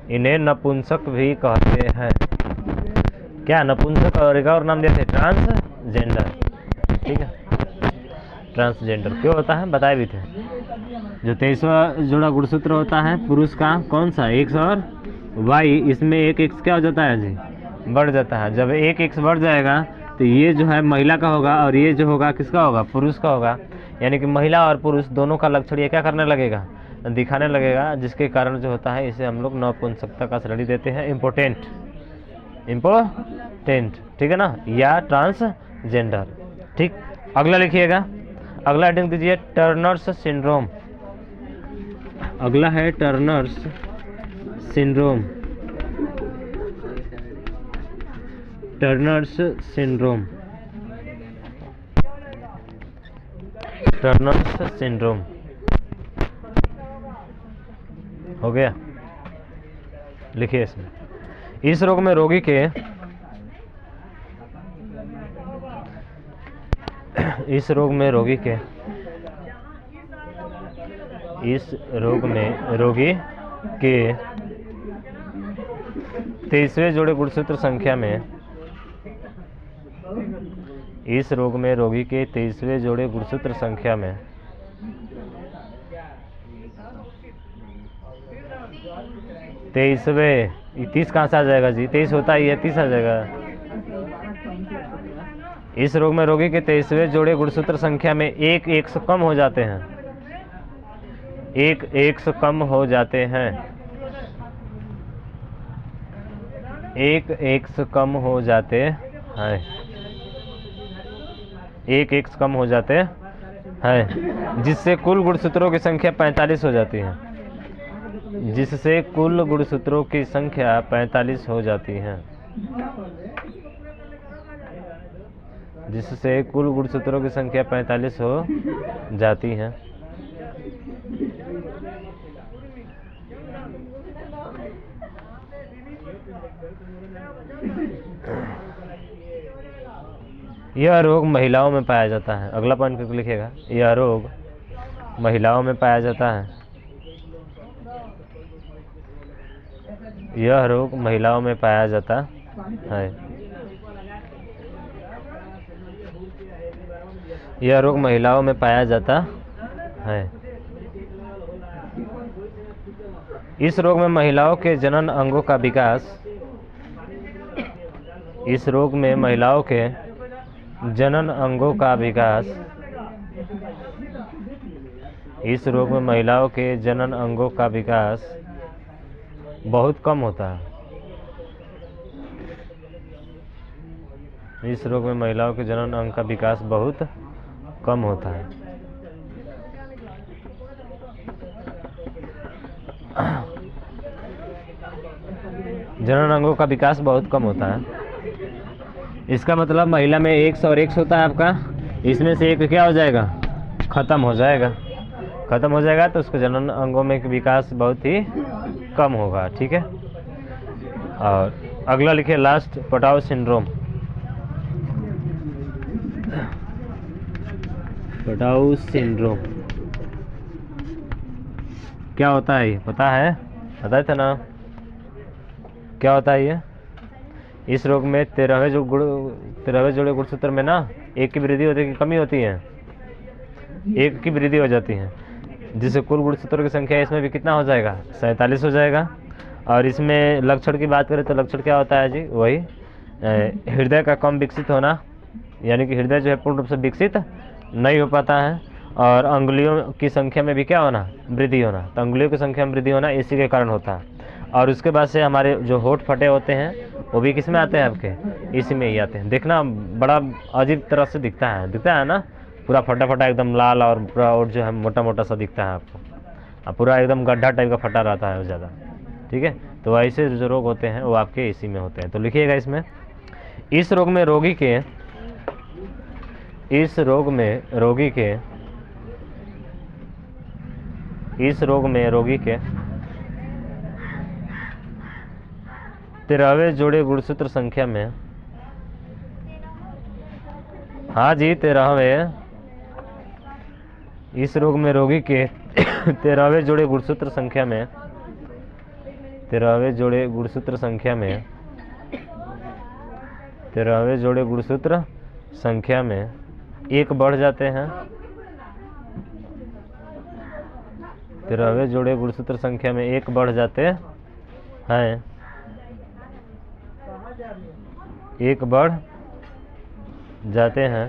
इन्हें नपुंसक भी कहते हैं। क्या नपुंसक और एक और नाम देते हैं ट्रांसजेंडर। ठीक है, ट्रांसजेंडर क्यों होता है बताए भी थे। जो 23वां जोड़ा गुणसूत्र होता है पुरुष का कौन सा, एक्स और वाई, इसमें एक एक्स क्या हो जाता है जी, बढ़ जाता है। जब एक एक्स बढ़ जाएगा तो ये जो है महिला का होगा और ये जो होगा किसका होगा, पुरुष का होगा। यानी कि महिला और पुरुष दोनों का लक्षण ये क्या करने लगेगा, दिखाने लगेगा, जिसके कारण जो होता है इसे हम लोग नपुंसकता का श्रेणी देते हैं, इम्पोर्टेंट, ठीक है ना, या ट्रांसजेंडर। ठीक, अगला लिखिएगा, अगला हेडिंग दीजिए टर्नर्स सिंड्रोम। अगला है Turners syndrome. Turners syndrome, Turners syndrome हो गया। लिखिए इसमें, इस रोग में रोगी के इस रोग में रोगी के 23वें जोड़े गुणसूत्र संख्या में, इस रोग में रोगी के 23वें जोड़े गुणसूत्र संख्या में 23वें, 30 कहाँ से आ जाएगा जी, 23 होता ही है, 30 आ जाएगा। इस रोग में रोगी के 23वें जोड़े गुणसूत्र संख्या में एक एक्स कम हो जाते हैं, एक एक्स कम हो जाते हैं, एक एक्स कम हो जाते हैं, एक एक्स कम हो जाते हैं, जिससे कुल गुणसूत्रों की संख्या 45 हो जाती है, जिससे कुल गुणसूत्रों की संख्या 45 हो जाती है, जिससे कुल गुणसूत्रों की संख्या 45 हो जाती है। यह रोग महिलाओं में पाया जाता है। अगला पॉइंट करके लिखिएगा, यह रोग महिलाओं में पाया जाता है, यह रोग महिलाओं में पाया जाता है, यह रोग महिलाओं में पाया जाता है। इस रोग में महिलाओं के जनन अंगों का विकास, इस रोग में महिलाओं के जनन अंगों का विकास, इस रोग में महिलाओं के जनन अंगों का विकास बहुत कम होता है। इस रोग में महिलाओं के जनन अंग का विकास बहुत कम होता है। जनन अंगों का विकास बहुत कम होता है। इसका मतलब महिला में एक्स और एक्स होता है आपका, इसमें से एक क्या हो जाएगा, खत्म हो जाएगा, खत्म हो जाएगा, तो उसके जनन अंगों में विकास बहुत ही कम होगा। ठीक है, और अगला लिखिए last, Patau syndrome. Patau syndrome क्या होता है, ये पता है, बताए थे ना, क्या होता है ये। इस रोग में 13वें जोड़े गुणसूत्र में ना एक की वृद्धि होती है कि कमी होती है, एक की वृद्धि हो जाती है, जिससे कुल गुणसूत्रों की संख्या इसमें भी कितना हो जाएगा, 47 हो जाएगा। और इसमें लक्षण की बात करें तो लक्षण क्या होता है जी, वही हृदय का कम विकसित होना, यानी कि हृदय जो है पूर्ण रूप से विकसित नहीं हो पाता है, और अंगुलियों की संख्या में भी क्या होना, वृद्धि होना। तो अंगुलियों की संख्या में वृद्धि होना इसी के कारण होता है। और उसके बाद से हमारे जो होठ फटे होते हैं वो भी किस में आते हैं, आपके इसी में ही आते हैं। देखना बड़ा अजीब तरह से दिखता है ना, पूरा फटा फटा एकदम लाल, और पूरा और जो है मोटा मोटा सा दिखता है आपको, पूरा एकदम गड्ढा टाइप का फटा रहता है वो ज़्यादा। ठीक है, तो ऐसे जो रोग होते हैं वो आपके इसी में होते हैं। तो लिखिएगा इसमें, इस रोग में रोगी के 13वें जोड़े गुणसूत्र संख्या में, हाँ जी 13वें, इस रोग में रोगी के 13वें जोड़े गुणसूत्र संख्या में 13वें जोड़े गुणसूत्र संख्या में 13वें जोड़े गुणसूत्र संख्या में एक बढ़ जाते हैं। 13वें जोड़े गुणसूत्र संख्या में एक बढ़ जाते हैं, एक बढ़ जाते हैं,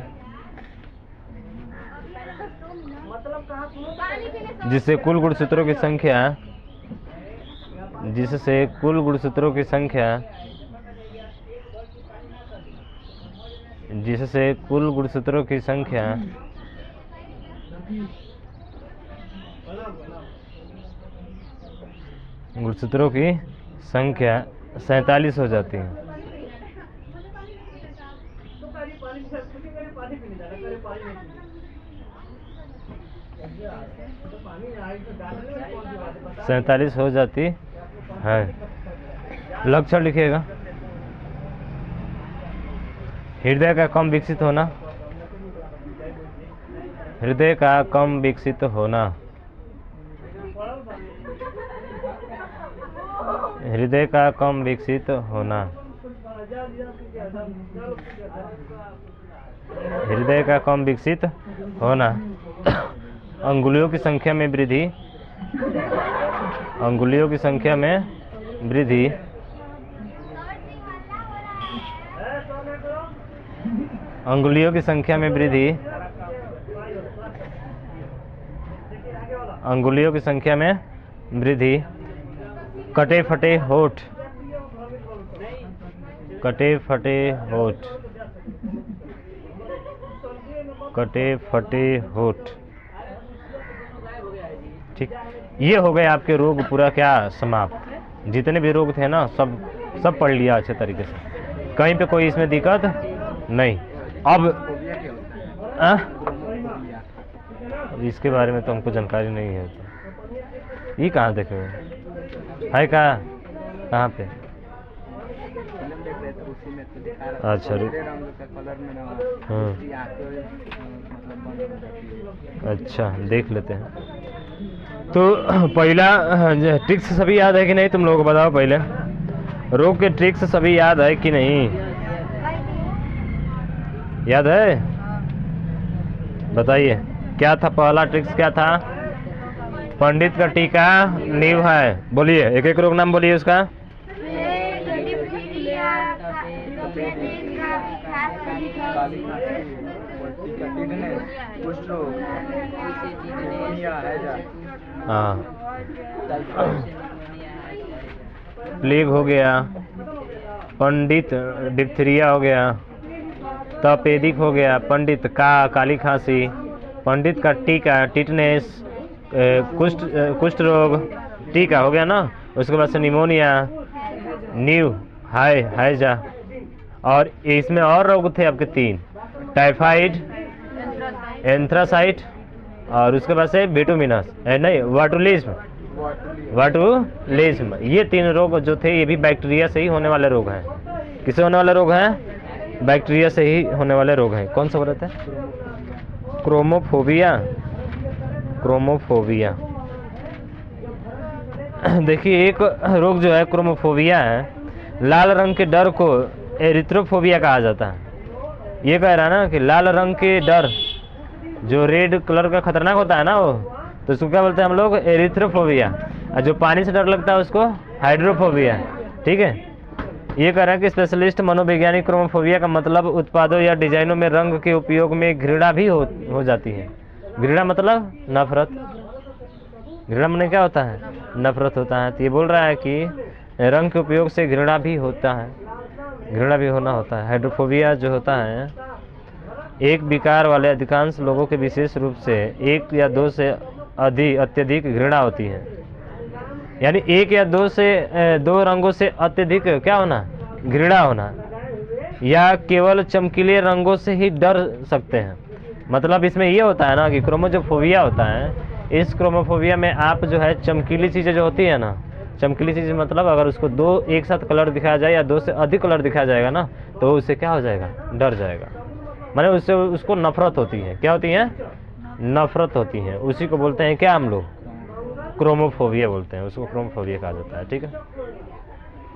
जिससे कुल गुणसूत्रों की संख्या जिससे कुल गुणसूत्रों की संख्या जिससे कुल गुणसूत्रों की संख्या गुणसूत्रों की संख्या 47 हो जाती है। सैंतालीस हो जाती है। लक्षण लिखिएगा। हृदय का कम विकसित होना, हृदय का कम विकसित होना, हृदय का कम विकसित होना, हृदय का कम विकसित होना, अंगुलियों की संख्या में वृद्धि, अंगुलियों की संख्या में वृद्धि, अंगुलियों की संख्या में वृद्धि, अंगुलियों की संख्या में वृद्धि, कटे फटे होठ, कटे फटे होठ, कटे फटे होठ। ठीक, ये हो गए आपके रोग पूरा क्या समाप्त। जितने भी रोग थे ना सब पढ़ लिया अच्छे तरीके से, कहीं पे कोई इसमें दिक्कत नहीं। अब इसके बारे में तो हमको जानकारी नहीं है। तो ये कहाँ देखे है, कहाँ पे? अच्छा, हाँ, अच्छा देख लेते हैं। तो पहला ट्रिक्स सभी याद है कि नहीं, तुम लोगों को बताओ पहले। रोग के ट्रिक्स सभी याद है कि नहीं? याद है? बताइए क्या था पहला ट्रिक्स, क्या था? पंडित का टीका नींव है। बोलिए, एक एक रोग नाम बोलिए उसका। हाँ, प्लेग हो गया, पंडित डिप्थीरिया हो गया, तपेदिक हो गया, पंडित का काली खांसी, पंडित का टीका टिटनेस, कुष्ठ रोग, टीका हो गया ना। उसके बाद से निमोनिया, नीव, हाइजा, और इसमें और रोग थे आपके 3, टाइफाइड, एंथ्रासाइट, और उसके बाद से बिटुमिनस नहीं वाटुलिज्म, वाटुलिज्म। ये 3 रोग जो थे ये भी बैक्टीरिया से ही होने वाले रोग हैं। किससे होने वाले रोग हैं? बैक्टीरिया से ही होने वाले रोग हैं। कौन सा बोला था? क्रोमोफोबिया, क्रोमोफोबिया। देखिए एक रोग जो है क्रोमोफोबिया है, लाल रंग के डर को एरिथ्रोफोबिया कहा जाता है। ये कह रहा है ना कि लाल रंग के डर, जो रेड कलर का खतरनाक होता है ना वो, तो उसको क्या बोलते हैं हम लोग? एरिथ्रोफोबिया। और जो पानी से डर लगता है उसको हाइड्रोफोबिया। ठीक है, ये कह रहा है कि स्पेशलिस्ट मनोवैज्ञानिक क्रोमोफोबिया का मतलब उत्पादों या डिजाइनों में रंग के उपयोग में घृणा भी हो जाती है। घृणा मतलब नफरत, घृणा में क्या होता है? नफरत होता है। तो ये बोल रहा है कि रंग के उपयोग से घृणा भी होता है, घृणा भी होना होता है। हाइड्रोफोबिया जो होता है, एक विकार वाले अधिकांश लोगों के विशेष रूप से 1 या 2 से अत्यधिक घृणा होती है। यानी 1 या 2 से 2 रंगों से अत्यधिक क्या होना? घृणा होना, या केवल चमकीले रंगों से ही डर सकते हैं। मतलब इसमें ये होता है ना कि क्रोमोफोबिया होता है, इस क्रोमोफोबिया में आप जो है चमकीली चीज़ें जो होती है ना, चमकीली चीज़ मतलब अगर उसको 2 एक साथ कलर दिखाया जाए या 2 से अधिक कलर दिखाया जाएगा ना, तो उससे क्या हो जाएगा? डर जाएगा। माने उससे उसको नफरत होती है। क्या होती है? नफरत होती है। उसी को बोलते हैं क्या हम लोग? क्रोमोफोबिया बोलते हैं उसको, क्रोमोफोबिया कहा जाता है। ठीक है,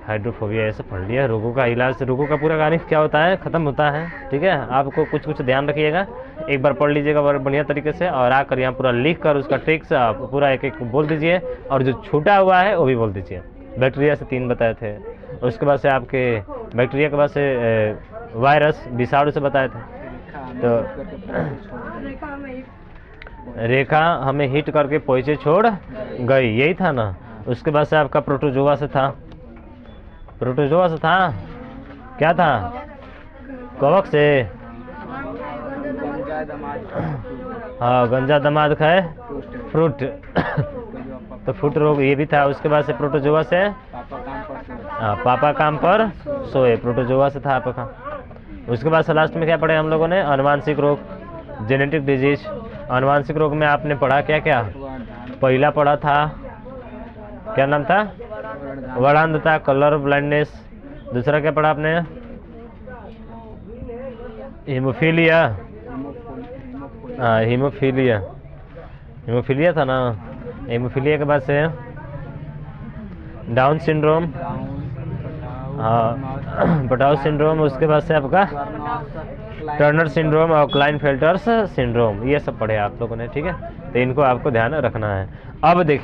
हाइड्रोफोबिया ऐसे पढ़ लिया। रोगों का इलाज, रोगों का पूरा कहानी क्या होता है, ख़त्म होता है। ठीक है, आपको कुछ कुछ ध्यान रखिएगा, एक बार पढ़ लीजिएगा बढ़िया तरीके से, और आकर यहाँ पूरा लिख कर उसका ट्रिक्स आप पूरा एक एक बोल दीजिए, और जो छूटा हुआ है वो भी बोल दीजिए। बैक्टीरिया से 3 बताए थे, उसके बाद से आपके बैक्टीरिया के बाद से वायरस विषाणु से बताए थे। तो रेखा हमें हिट करके पोइचे छोड़ गई, यही था ना। उसके बाद से आपका प्रोटोजोआ से था, प्रोटोजोआ से था, क्या था, कवक से, हाँ गंजा दमाद खाए फ्रूट तो फ्रूट रोग ये भी था। उसके बाद से प्रोटोजोआ से पापा काम पर सोए, प्रोटोजोआ से था आपका। उसके बाद से लास्ट में क्या पढ़े हम लोगों ने, अनुवांशिक रोग, जेनेटिक डिजीज। अनुवांशिक रोग में आपने पढ़ा क्या क्या, पहला पढ़ा था, क्या नाम था, वर्णांधता, कलर ब्लाइंडनेस। दूसरा क्या पढ़ा आपने, हीमोफीलिया, हाँ हीमोफीलिया, हीमोफीलिया था ना। हीमोफीलिया के बाद से डाउन सिंड्रोम, हाँ पटाउ सिंड्रोम। उसके बाद से आपका टर्नर सिंड्रोम और क्लाइनफेल्टर्स सिंड्रोम, ये सब पढ़े आप लोगों ने। ठीक है, तो इनको आपको ध्यान रखना है। अब देखिए